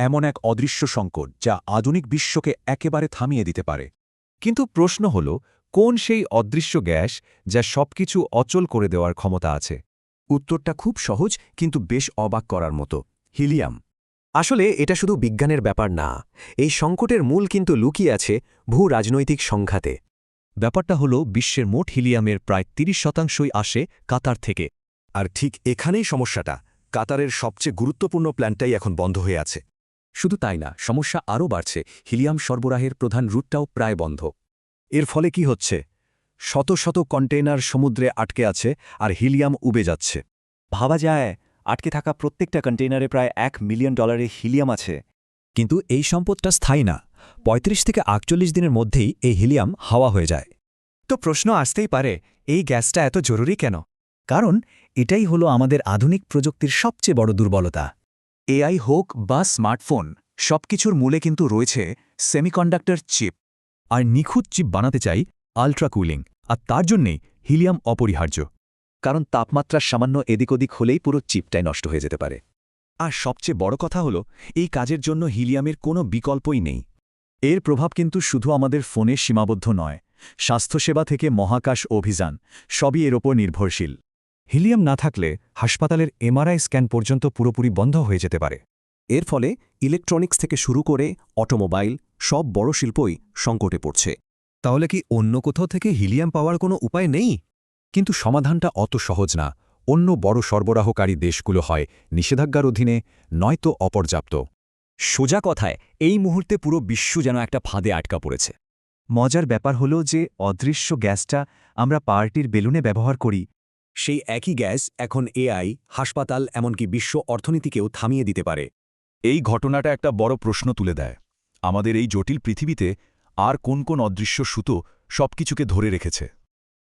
এমন এক অদৃশ্য সংকট যা আধুনিক বিশ্বকে একেবারে থামিয়ে দিতে পারে। কিন্তু প্রশ্ন হল, কোন সেই অদৃশ্য গ্যাস যা সবকিছু অচল করে দেওয়ার ক্ষমতা আছে? উত্তরটা খুব সহজ কিন্তু বেশ অবাক করার মতো। হিলিয়াম। আসলে এটা শুধু বিজ্ঞানের ব্যাপার না, এই সংকটের মূল কিন্তু লুকিয়ে আছে ভূ-রাজনৈতিক সংঘাতে। ব্যাপারটা হল, বিশ্বের মোট হিলিয়ামের প্রায় ৩০% আসে কাতার থেকে। আর ঠিক এখানেই সমস্যাটা। কাতারের সবচেয়ে গুরুত্বপূর্ণ প্ল্যান্টটাই এখন বন্ধ হয়ে আছে। শুধু তাই না, সমস্যা আরও বাড়ছে, হিলিয়াম সরবরাহের প্রধান রুটটাও প্রায় বন্ধ। এর ফলে কি হচ্ছে? শত শত কন্টেইনার সমুদ্রে আটকে আছে আর হিলিয়াম উবে যাচ্ছে। ভাবা যায়, আটকে থাকা প্রত্যেকটা কন্টেইনারে প্রায় $1 মিলিয়ন হিলিয়াম আছে। কিন্তু এই সম্পদটা স্থায়ী না। ৩৫ থেকে ৪৮ দিনের মধ্যেই এই হিলিয়াম হাওয়া হয়ে যায়। তো প্রশ্ন আসতেই পারে, এই গ্যাসটা এত জরুরি কেন? কারণ এটাই হলো আমাদের আধুনিক প্রযুক্তির সবচেয়ে বড় দুর্বলতা। এআই হোক বা স্মার্টফোন, সবকিছুর মূলে কিন্তু রয়েছে সেমিকন্ডাক্টর চিপ। আর নিখুঁত চিপ বানাতে চাই আল্ট্রা কুলিং, আর তার জন্যেই হিলিয়াম অপরিহার্য। কারণ তাপমাত্রার সামান্য এদিক ওদিক হলেই পুরো চিপটাই নষ্ট হয়ে যেতে পারে। আর সবচেয়ে বড় কথা হল, এই কাজের জন্য হিলিয়ামের কোনো বিকল্পই নেই। এর প্রভাব কিন্তু শুধু আমাদের ফোনে সীমাবদ্ধ নয়, স্বাস্থ্যসেবা থেকে মহাকাশ অভিযান সবই এর ওপর নির্ভরশীল। হিলিয়াম না থাকলে হাসপাতালের এমআরআই স্ক্যান পর্যন্ত পুরোপুরি বন্ধ হয়ে যেতে পারে। এর ফলে ইলেকট্রনিক্স থেকে শুরু করে অটোমোবাইল, সব বড় শিল্পই সংকটে পড়ছে। তাহলে কি অন্য কোথাও থেকে হিলিয়াম পাওয়ার কোনো উপায় নেই? কিন্তু সমাধানটা অত সহজ না। অন্য বড় সরবরাহকারী দেশগুলো হয় নিষেধাজ্ঞার অধীনে, নয়তো অপর্যাপ্ত। সোজা কথায়, এই মুহূর্তে পুরো বিশ্ব যেন একটা ফাঁদে আটকা পড়েছে। মজার ব্যাপার হলো যে অদৃশ্য গ্যাসটা আমরা পার্টির বেলুনে ব্যবহার করি। সেই একই গ্যাস এখন এআই, হাসপাতাল, এমনকি বিশ্ব অর্থনীতিকেও থামিয়ে দিতে পারে। এই ঘটনাটা একটা বড় প্রশ্ন তুলে দেয়। আমাদের এই জটিল পৃথিবীতে আর কোন কোন অদৃশ্য সুতো সবকিছুকে ধরে রেখেছে?